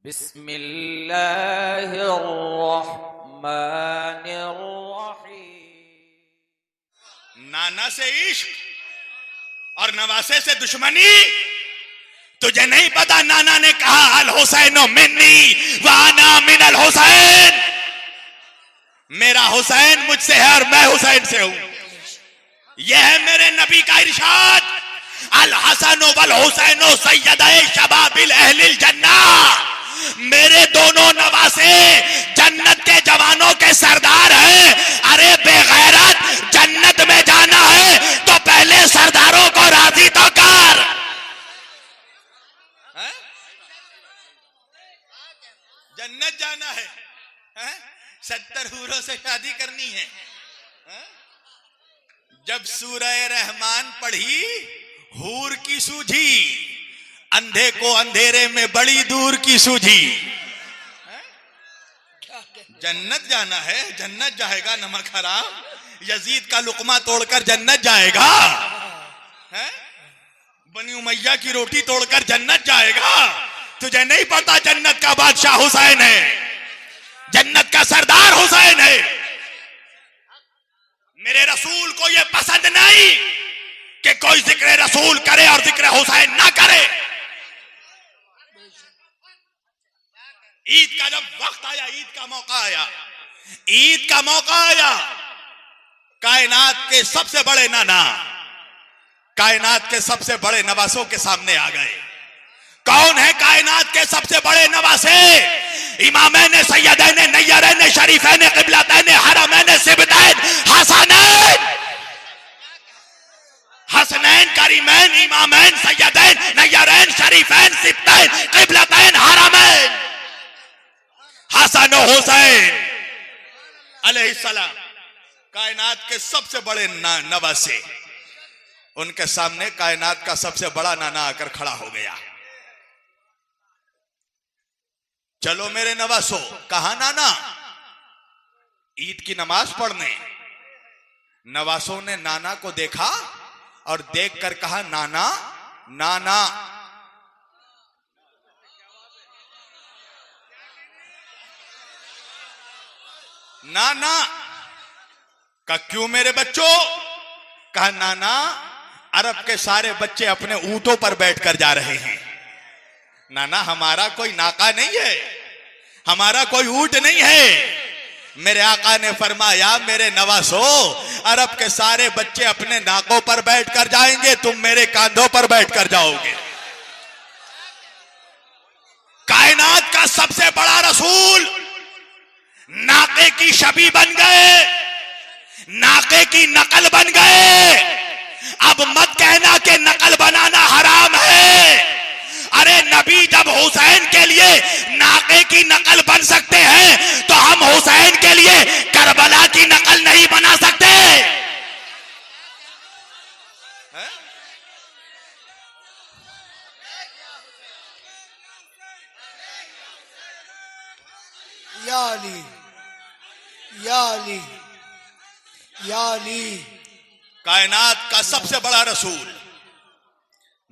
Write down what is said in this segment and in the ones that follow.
बिस्मिल्लाहिर्रहमानिर्रहीम। नाना से इश्क और नवासे से दुश्मनी तुझे नहीं पता। नाना ने कहा अल हुसैन मिन्नी व अना मिनल हुसैन, मेरा हुसैन मुझसे है और मैं हुसैन से हूं। यह है मेरे नबी का इरशाद, अल हसन वल हुसैन सय्यदाए शबाबिल अहलिल जन्ना। मेरे दोनों नवासे जन्नत के जवानों के सरदार हैं। अरे बेगैरत, जन्नत में जाना है तो पहले सरदारों को राजी तो कर। जन्नत जाना है, 70 हूरों से शादी करनी है। जब सूरह रहमान पढ़ी हूर की सूझी, अंधे को अंधेरे में बड़ी दूर की सूझी। जन्नत जाना है, जन्नत जाएगा नमक हराम। यजीद का लुकमा तोड़कर जन्नत जाएगा, बनी उमैया की रोटी तोड़कर जन्नत जाएगा। तुझे नहीं पता जन्नत का बादशाह हुसैन है, जन्नत का सरदार हुसैन है। मेरे रसूल को यह पसंद नहीं कि कोई जिक्र रसूल करे और जिक्र हुसैन ना करे। ईद का जब वक्त आया, ईद का मौका आया, ईद का मौका आया, कायनात के सबसे बड़े नाना, कायनात के सबसे बड़े नवासों के सामने आ गए। कौन है कायनात के सबसे बड़े नवासे? इमामैन सैयदैन नय्यरैन शरीफैन क़िबलतैन हरमैन सिबतैन हसनैन, हसनैन करीमैन इमामैन सैयदैन नय्यरैन शरीफैन सिबतैन क़िबलतैन हरमैन, हसन हुसैन अलैहिस्सलाम, कायनात के सबसे बड़े नवासे। उनके सामने कायनात का सबसे बड़ा नाना आकर खड़ा हो गया। चलो मेरे नवासो, कहा नाना? ईद की नमाज पढ़ने। नवासों ने नाना को देखा और देखकर कहा नाना नाना। नाना का क्यों मेरे बच्चों? कहा नाना, अरब के सारे बच्चे अपने ऊंटों पर बैठकर जा रहे हैं। नाना हमारा कोई नाका नहीं है, हमारा कोई ऊंट नहीं है। मेरे आका ने फरमाया मेरे नवासो, अरब के सारे बच्चे अपने नाकों पर बैठकर जाएंगे, तुम मेरे कांधों पर बैठकर जाओगे। कायनात का सबसे बड़ा रसूल नाके की शबी बन गए, नाके की नकल बन गए। अब मत कहना कि नकल बनाना हराम है। अरे नबी जब हुसैन के लिए नाके की नकल बन सकते हैं तो हम हुसैन के लिए करबला की नकल नहीं बना सकते। या अली, या अली, या अली। कायनात का सबसे बड़ा रसूल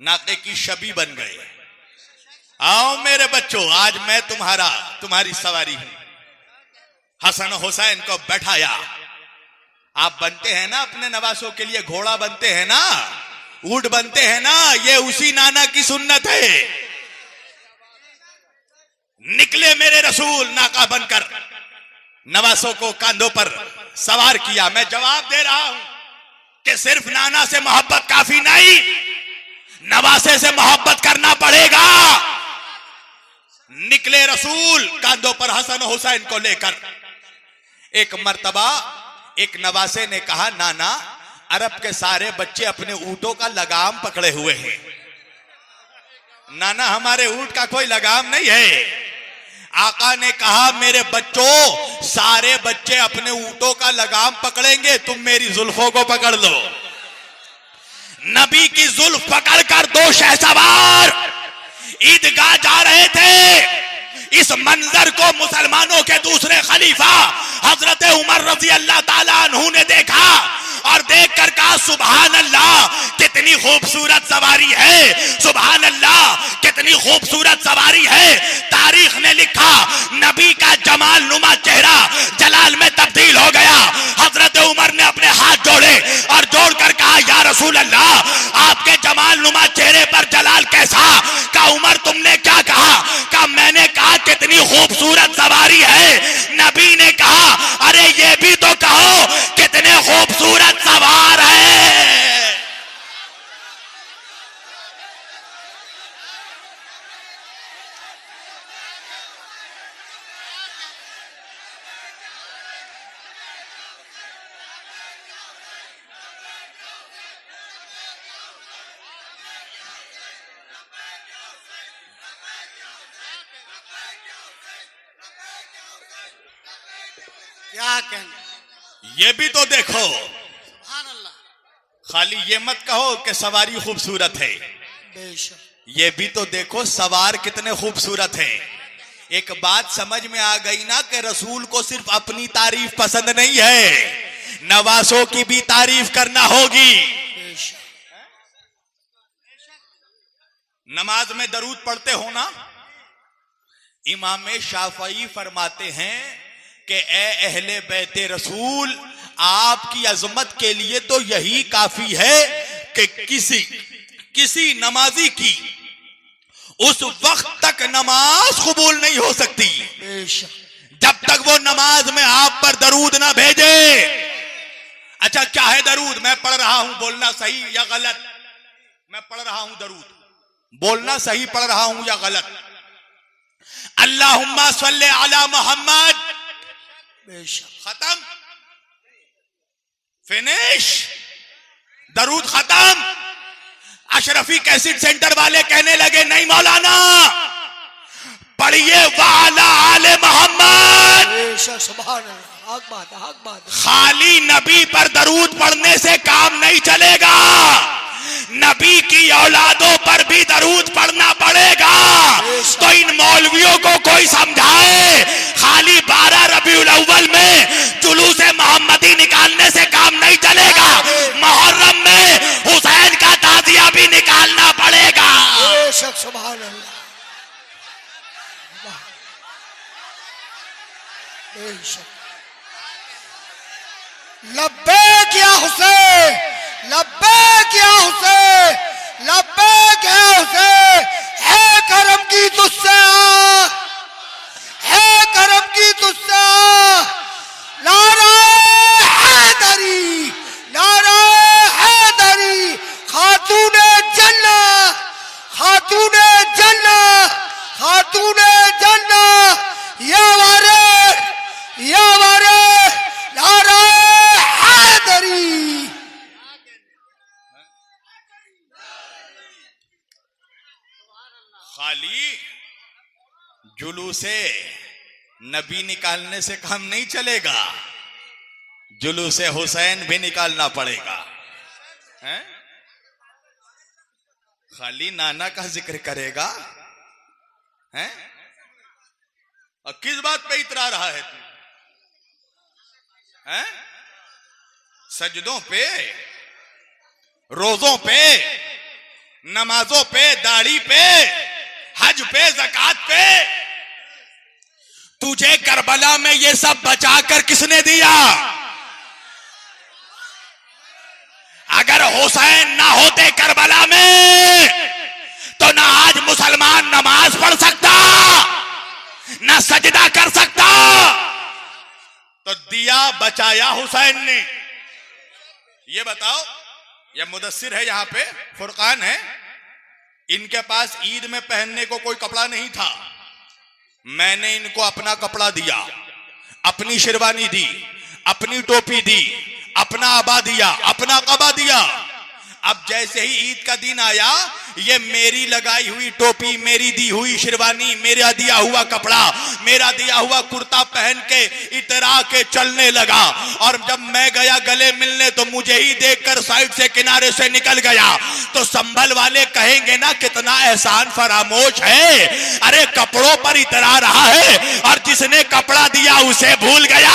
नाके की शबी बन गए। आओ मेरे बच्चों, आज मैं तुम्हारी सवारी हूं। हसन हुसैन को बैठाया। आप बनते हैं ना अपने नवासों के लिए, घोड़ा बनते हैं ना, ऊंट बनते हैं ना, ये उसी नाना की सुन्नत है। निकले मेरे रसूल नाका बनकर, नवासों को कांधों पर सवार किया। मैं जवाब दे रहा हूं कि सिर्फ नाना से मोहब्बत काफी नहीं, नवासे से मोहब्बत करना पड़ेगा। निकले रसूल कांधों पर हसन हुसैन को लेकर। एक मर्तबा एक नवासे ने कहा नाना, अरब के सारे बच्चे अपने ऊंटों का लगाम पकड़े हुए हैं। नाना हमारे ऊंट का कोई लगाम नहीं है। आका ने कहा मेरे बच्चों, सारे बच्चे अपने ऊंटों का लगाम पकड़ेंगे, तुम मेरी जुल्फों को पकड़ लो। नबी की जुल्फ पकड़कर दो शहसवार ईदगाह जा रहे थे। इस मंजर को मुसलमानों के दूसरे खलीफा हजरत उमर रजी अल्लाह ताला अन्हु ने देखा और देखकर कहा सुभान अल्लाह, कितनी खूबसूरत सवारी है, सुभान अल्लाह कितनी खूबसूरत सवारी है। तारीख ने नबी का जमाल नुमा चेहरा जलाल में तब्दील हो गया। हजरत उमर ने अपने हाथ जोड़े और जोड़कर कहा, या रसूल अल्लाह, आपके जमाल नुमा चेहरे पर जलाल कैसा? का उमर तुमने क्या कहा? का मैंने कहा कितनी खूबसूरत सवारी है। नबी ने कहा, अरे ये भी तो कहो कितने खूबसूरत सवार है। क्या कहना, ये भी तो देखो, सुभान अल्लाह। खाली ये मत कहो कि सवारी खूबसूरत है, बेशक ये भी तो देखो सवार कितने खूबसूरत हैं। एक बात समझ में आ गई ना कि रसूल को सिर्फ अपनी तारीफ पसंद नहीं है, नवासों की भी तारीफ करना होगी। बेशक नमाज में दरूद पढ़ते हो ना, इमाम शाफई फरमाते हैं कि ए अहले बैते रसूल, आपकी अजमत के लिए तो यही काफी है कि किसी नमाजी की उस वक्त तक नमाज कबूल नहीं हो सकती बेशक जब तक वो नमाज में आप पर दरूद ना भेजे। अच्छा, क्या है दरूद? मैं पढ़ रहा हूं, बोलना सही या गलत? मैं पढ़ रहा हूं दरूद, बोलना सही पढ़ रहा हूं या गलत? अल्लाहुम्मा सल्ले अला मोहम्मद, बेशक खत्म, फिनिश, दरूद खत्म। अशरफी कैसेट सेंटर वाले कहने लगे, नहीं मौलाना, पढ़िए वाला आले मोहम्मद। बेशक सुभान अल्लाह, हक बात है, हक बात है। खाली नबी पर दरूद पढ़ने से काम नहीं चलेगा, नबी की औलादों पर भी दरूद पढ़ना पड़ेगा। तो इन मौलवियों को कोई समझाए, खाली 12 रबीउल अव्वल में जुलूस मोहम्मदी निकालने से काम नहीं चलेगा, मुहर्रम में हुसैन का ताजिया भी निकालना पड़ेगा। बेशक सुभान अल्लाह, बेशक। लब्बैक या हुसैन, लब्बैक या हुसैन, लब्बैक या हुसैन, है करम की तुझसे, है करम की तुझसे, नाराए हैदरी, नाराए हैदरी, खातूने जन्नत, खातूने जन्नत, खातूने जन्नत, या वारे, या वारे, नाराए हैदरी। खाली जुलूसे नबी निकालने से काम नहीं चलेगा, जुलूसे हुसैन भी निकालना पड़ेगा। हैं? खाली नाना का जिक्र करेगा, हैं? और किस बात पे इतरा रहा है तू? हैं? सजदों पे, रोजों पे, नमाजों पे, दाढ़ी पे, हज पे, ज़कात पे। तुझे करबला में ये सब बचाकर किसने दिया? अगर हुसैन ना होते करबला में तो ना आज मुसलमान नमाज पढ़ सकता, ना सजदा कर सकता। तो दिया बचाया हुसैन ने। ये बताओ, ये मुदस्सिर है यहाँ पे, फुरकान है, इनके पास ईद में पहनने को कोई कपड़ा नहीं था, मैंने इनको अपना कपड़ा दिया, अपनी शेरवानी दी, अपनी टोपी दी, अपना आबा दिया, अपना कबा दिया। अब जैसे ही ईद का दिन आया, ये मेरी लगाई हुई टोपी, मेरी दी हुई शेरवानी, मेरा दिया हुआ कपड़ा, मेरा दिया हुआ कुर्ता पहन के इतरा के चलने लगा। और जब मैं गया गले मिलने तो मुझे ही देखकर साइड से, किनारे से निकल गया। तो संभल वाले कहेंगे ना, कितना एहसान फरामोश है, अरे कपड़ों पर इतरा रहा है और जिसने कपड़ा दिया उसे भूल गया।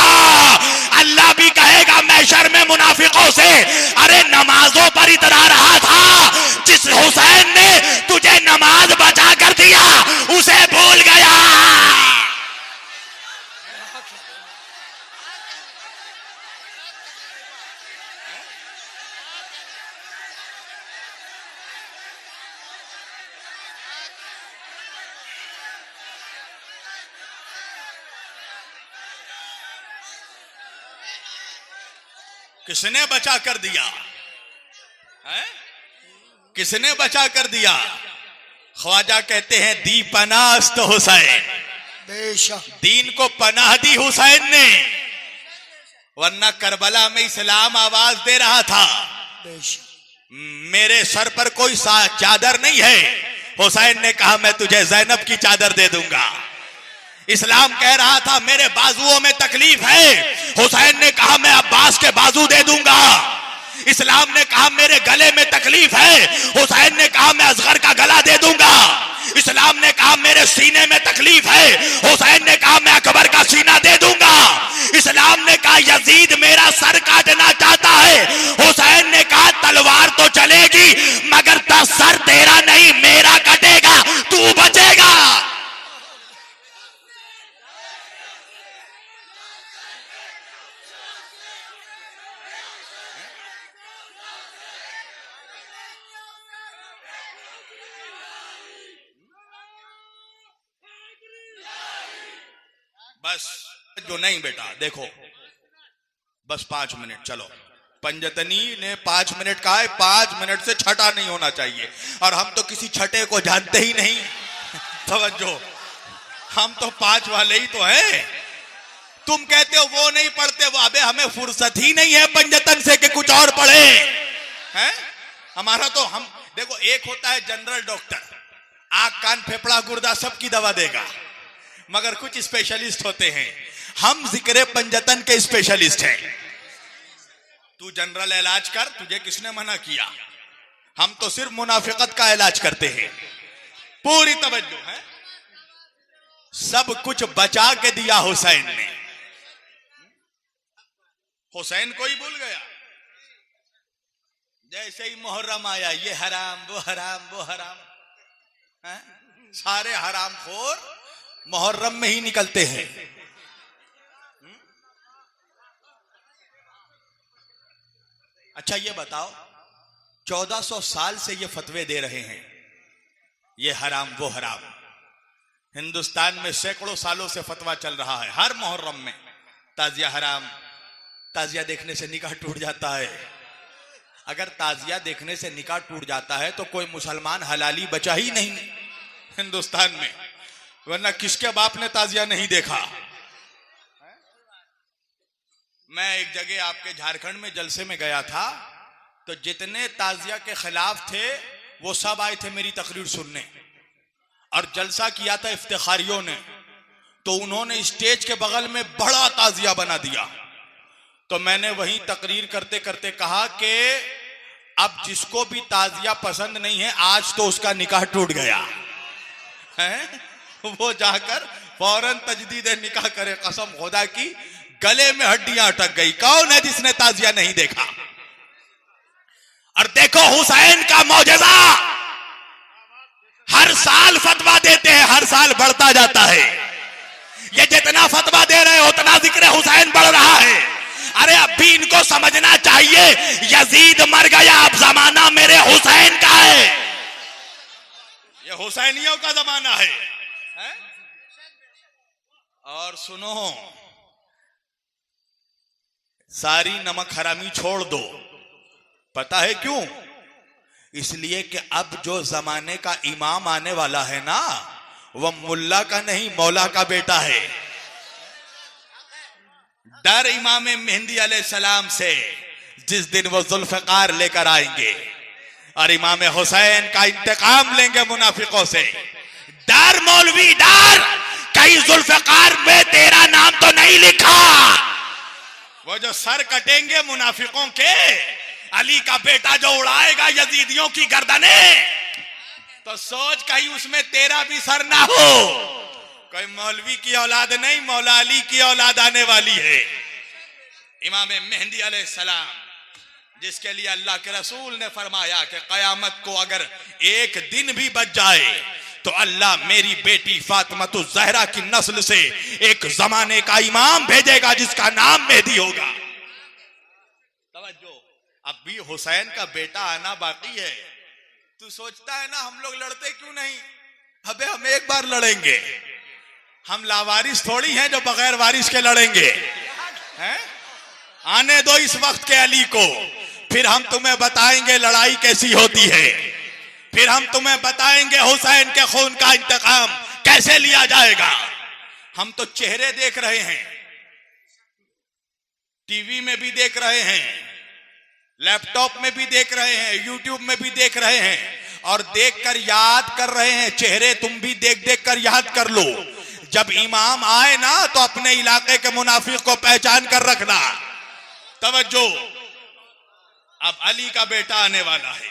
अल्लाह भी कहेगा महशर में मुनाफिकों से, अरे नमाजों पर इतरा रहा था, जिस हुसैन ने तुझे नमाज बचा कर दिया उसे भूल गया। किसने बचा कर दिया है? किसने बचा कर दिया? ख्वाजा कहते हैं दी पनास्त हुसैन, बेशक दीन को पनाह दी हुसैन ने, वरना करबला में इस्लाम आवाज दे रहा था बेशक मेरे सर पर कोई चादर नहीं है। हुसैन ने कहा मैं तुझे ज़ैनब की चादर दे दूंगा। इस्लाम कह रहा था मेरे बाजुओं में तकलीफ है, हुसैन ने कहा मैं अब्बास के बाजू दे दूंगा। इस्लाम ने कहा मेरे गले में तकलीफ है, हुसैन ने कहा मैं असगर का गला दे दूंगा। इस्लाम ने कहा मेरे सीने में तकलीफ है, हुसैन ने कहा मैं अकबर का सीना दे दूंगा। इस्लाम ने कहा यजीद मेरा सर काटना चाहता है, हुसैन ने कहा तलवार तो चलेगी मगर सर तेरा नहीं मेरा कटेगा, तू बचेगा। बस जो नहीं बेटा देखो, बस 5 मिनट चलो। पंजतनी ने 5 मिनट कहा है, 5 मिनट से छठा नहीं होना चाहिए, और हम तो किसी छठे को जानते ही नहीं। तवज्जो, हम तो 5 वाले ही तो हैं। तुम कहते हो वो नहीं पढ़ते, वो अबे हमें फुर्सत ही नहीं है पंजतन से कि कुछ और पढ़े हैं। हमारा तो हम देखो, एक होता है जनरल डॉक्टर, आंख कान फेफड़ा गुर्दा सबकी दवा देगा, मगर कुछ स्पेशलिस्ट होते हैं। हम जिक्र पंजतन के स्पेशलिस्ट हैं। तू जनरल इलाज कर, तुझे किसने मना किया? हम तो सिर्फ मुनाफिकत का इलाज करते हैं। पूरी तवज्जो है, सब कुछ बचा के दिया हुसैन ने। हुसैन को ही भूल गया। जैसे ही मुहर्रम आया, ये हराम वो हराम वो हराम है? सारे हराम खोर मुहर्रम में ही निकलते हैं। अच्छा ये बताओ, 1400 साल से ये फतवे दे रहे हैं, ये हराम वो हराम। हिंदुस्तान में सैकड़ों सालों से फतवा चल रहा है, हर मुहर्रम में ताजिया हराम, ताजिया देखने से निकाह टूट जाता है। अगर ताजिया देखने से निकाह टूट जाता है तो कोई मुसलमान हलाली बचा ही नहीं हिंदुस्तान में, वरना किसके बाप ने ताजिया नहीं देखा। मैं एक जगह आपके झारखंड में जलसे में गया था, तो जितने ताजिया के खिलाफ थे वो सब आए थे मेरी तकरीर सुनने, और जलसा किया था इफ्तिखारियों ने, तो उन्होंने स्टेज के बगल में बड़ा ताजिया बना दिया। तो मैंने वहीं तकरीर करते करते कहा कि अब जिसको भी ताजिया पसंद नहीं है, आज तो उसका निकाह टूट गया है, वो जाकर फौरन तजदीद निकाह करे। कसम खुदा की गले में हड्डियां अटक गई। कौन है जिसने ताजिया नहीं देखा? और देखो हुसैन का मौजज़ा, हर साल फतवा देते हैं, हर साल बढ़ता जाता है। ये जितना फतवा दे रहे हो उतना जिक्र हुसैन बढ़ रहा है। अरे अब भी इनको समझना चाहिए, यजीद मर गया, अब जमाना मेरे हुसैन का है। ये हुसैनियों का जमाना है? और सुनो, सारी नमक हरामी छोड़ दो। पता है क्यों? इसलिए कि अब जो जमाने का इमाम आने वाला है ना, वह मुल्ला का नहीं मौला का बेटा है। डर इमाम मेहंदी अलैहिस्सलाम से, जिस दिन वो जुल्फकार लेकर आएंगे और इमाम हुसैन का इंतकाम लेंगे मुनाफिकों से। डर मौलवी डर, कहीं जुल्फकार में तेरा नाम तो नहीं लिखा। वो जो सर कटेंगे मुनाफिकों के, अली का बेटा जो उड़ाएगा यजीदियों की गर्दने, तो सोच कहीं उसमें तेरा भी सर ना हो। कोई मौलवी की औलाद नहीं, मौला अली की औलाद आने वाली है। इमाम मेहंदी अलैहिस्सलाम, जिसके लिए अल्लाह के रसूल ने फरमाया कि कयामत को अगर एक दिन भी बच जाए तो अल्लाह मेरी बेटी फातिमा ज़हरा की नस्ल से एक जमाने का इमाम भेजेगा जिसका नाम मेहदी होगा। तवज्जो, अब भी हुसैन का बेटा आना बाकी है। तू सोचता है ना हम लोग लड़ते क्यों नहीं? अबे हम एक बार लड़ेंगे। हम लावारिस थोड़ी हैं जो बगैर वारिस के लड़ेंगे हैं? आने दो इस वक्त के अली को, फिर हम तुम्हें बताएंगे लड़ाई कैसी होती है, फिर हम तुम्हें बताएंगे हुसैन के खून का इंतकाम कैसे लिया जाएगा। हम तो चेहरे देख रहे हैं, टीवी में भी देख रहे हैं, लैपटॉप में भी देख रहे हैं, यूट्यूब में भी देख रहे हैं और देखकर याद कर रहे हैं। चेहरे तुम भी देख देख कर याद कर लो। जब इमाम आए ना तो अपने इलाके के मुनाफिक को पहचान कर रखना। तवज्जो, अब अली का बेटा आने वाला है।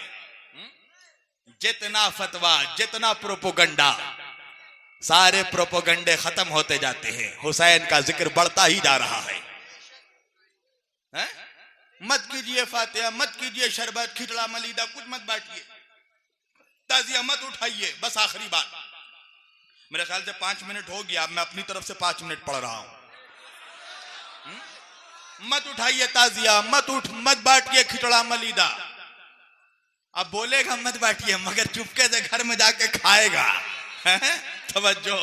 जितना फतवा, जितना प्रोपोगंडा, सारे प्रोपोगंडे खत्म होते जाते हैं। हुसैन का जिक्र बढ़ता ही जा रहा है। मत कीजिए फातिहा, मत कीजिए शरबत, खिचड़ा, मलीदा, कुछ मत बांटिए, ताजिया मत उठाइए। बस आखिरी बात, मेरे ख्याल से 5 मिनट हो गया, मैं अपनी तरफ से 5 मिनट पढ़ रहा हूं। मत उठाइए ताजिया, मत बांटिए खिचड़ा मलीदा। अब बोलेगा मत बांटिए, मगर चुपके से घर में जाके खाएगा। तवज्जो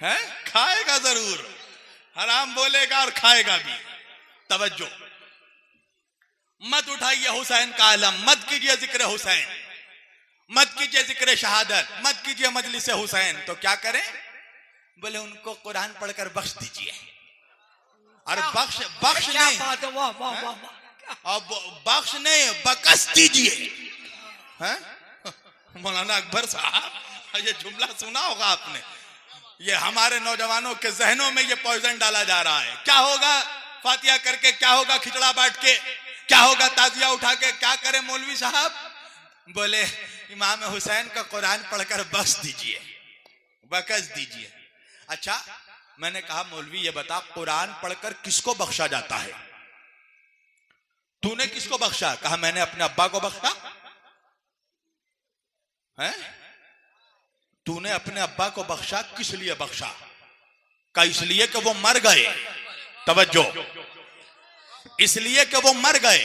है, खाएगा जरूर, हराम बोलेगा और खाएगा भी। तवज्जो, मत उठाइए हुसैन का आलम, मत कीजिए जिक्र हुसैन, मत कीजिए जिक्र शहादत, मत कीजिए मजलिस हुसैन। तो क्या करें? बोले उनको कुरान पढ़कर बख्श दीजिए। और बख्श नहीं, अब बख्श नहीं, बकस दीजिए। मौलाना अकबर साहब, ये जुमला सुना होगा आपने। ये हमारे नौजवानों के जहनों में ये पॉइजन डाला जा रहा है। क्या होगा फातिहा करके, क्या होगा खिचड़ा बांट के, क्या होगा ताजिया उठा के, क्या करे मौलवी साहब? बोले इमाम हुसैन का कुरान पढ़कर बख्श दीजिए, बकस दीजिए। अच्छा, मैंने कहा मौलवी ये बता, कुरान पढ़कर किसको बख्शा जाता है? तूने किसको बख्शा? कहा मैंने अपने अब्बा को बख्शा। है? तूने अपने अब्बा को बख्शा, किस लिए बख्शा? का इसलिए कि वो मर गए। तवज्जो, इसलिए कि वो मर गए।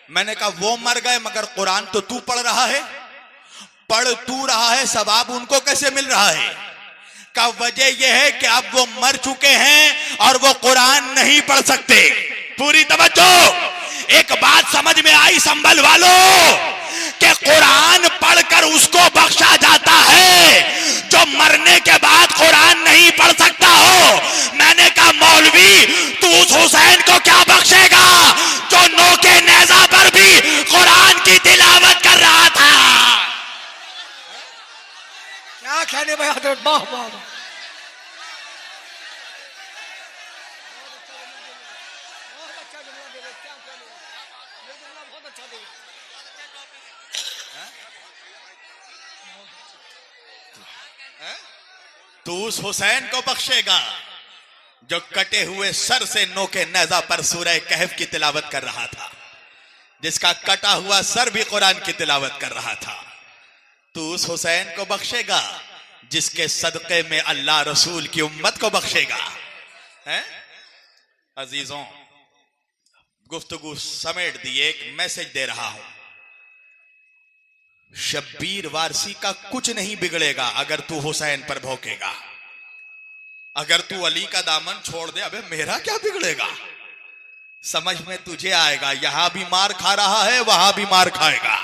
मैंने कहा वो मर गए, मगर कुरान तो तू पढ़ रहा है, पढ़ तू रहा है, सवाब उनको कैसे मिल रहा है? का वजह यह है कि अब वो मर चुके हैं और वो कुरान नहीं पढ़ सकते। पूरी तवज्जो, एक बात समझ में आई संभल वालों, कि कुरान पढ़कर उसको बख्शा जाता है जो मरने के बाद कुरान नहीं पढ़ सकता हो। मैंने कहा मौलवी तू उस हुसैन को क्या बख्शेगा जो नोके नेज़ा पर भी कुरान की तिलावत कर रहा था। क्या कहने भाई हजरत, वाह वाह वाह। तू उस हुसैन को बख्शेगा जो कटे हुए सर से नोके नेज़ा पर सूरह कहफ की तिलावत कर रहा था, जिसका कटा हुआ सर भी कुरान की तिलावत कर रहा था। तू उस हुसैन को बख्शेगा जिसके सदक़े में अल्लाह रसूल की उम्मत को बख्शेगा। हैं अजीजों, गुफ्तगू समेट दी, एक मैसेज दे रहा हूं। शब्बीर वारसी का कुछ नहीं बिगड़ेगा अगर तू हुसैन पर भौंकेगा। अगर तू अली का दामन छोड़ दे, अबे मेरा क्या बिगड़ेगा? समझ में तुझे आएगा, यहां भी मार खा रहा है, वहां भी मार खाएगा।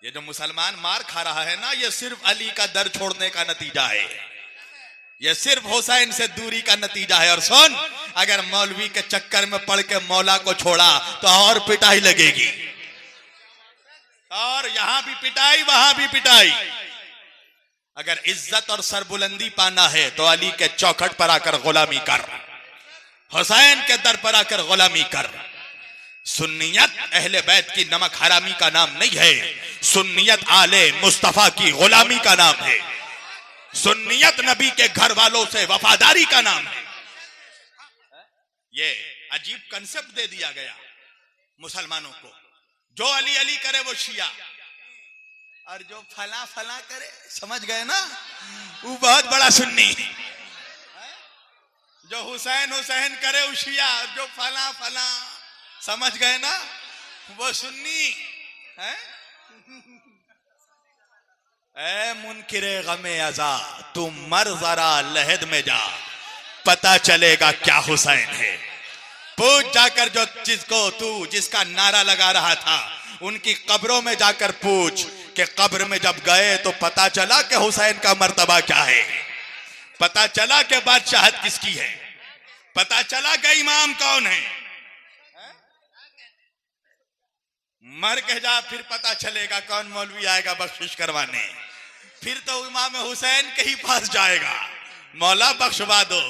ये जो मुसलमान मार खा रहा है ना, ये सिर्फ अली का दर छोड़ने का नतीजा है, ये सिर्फ हुसैन से दूरी का नतीजा है। और सुन, अगर मौलवी के चक्कर में पड़ के मौला को छोड़ा तो और पिटाई लगेगी, और यहां भी पिटाई, वहां भी पिटाई। अगर इज्जत और सरबुलंदी पाना है तो अली के चौखट पर आकर गुलामी कर, हुसैन के दर पर आकर गुलामी कर। सुन्नियत अहले बैत की नमक हरामी का नाम नहीं है, सुन्नियत आले मुस्तफा की गुलामी का नाम है, सुन्नियत नबी के घर वालों से वफादारी का नाम है। ये अजीब कंसेप्ट दे दिया गया मुसलमानों को, जो अली अली करे वो शिया, और जो फला फला करे, समझ गए ना, वो बहुत बड़ा सुन्नी। जो हुसैन हुसैन करे वो शिया, और जो फला फला, समझ गए ना, वो सुन्नी है। ऐ मुनकिरे गमे अज़ा, तू मर जरा लहद में जा, पता चलेगा क्या हुसैन है। पूछ जाकर जो जिसको तू जिसका नारा लगा रहा था उनकी कब्रों में जाकर पूछ कि कब्र में जब गए तो पता चला कि हुसैन का मर्तबा क्या है, पता चला कि बादशाहत किसकी है, पता चला कि इमाम कौन है। मर के जा फिर पता चलेगा कौन मौलवी आएगा बख्शिश करवाने, फिर तो इमाम हुसैन के ही पास जाएगा, मौला बख्शवा दो।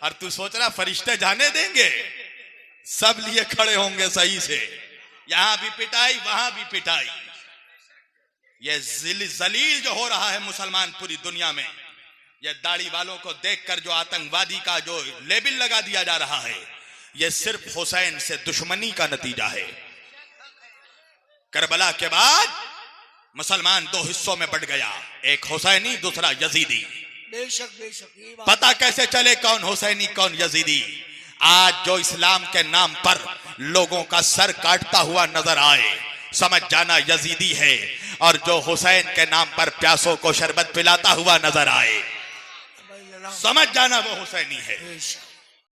और तू सोच रहा फरिश्ते जाने देंगे? सब लिए खड़े होंगे सही से, यहां भी पिटाई वहां भी पिटाई। ये जलील जो हो रहा है मुसलमान पूरी दुनिया में, ये दाढ़ी वालों को देखकर जो आतंकवादी का जो लेबल लगा दिया जा रहा है, ये सिर्फ हुसैन से दुश्मनी का नतीजा है। करबला के बाद मुसलमान दो हिस्सों में बंट गया, एक हुसैनी दूसरा यजीदी। बेशक बेशक ये बात। पता कैसे चले कौन हुसैनी कौन यजीदी? आज जो इस्लाम के नाम पर लोगों का सर काटता हुआ नजर आए, समझ जाना यजीदी है, और जो हुसैन के नाम पर प्यासों को शरबत पिलाता हुआ नजर आए, समझ जाना वो हुसैनी है। बेशक।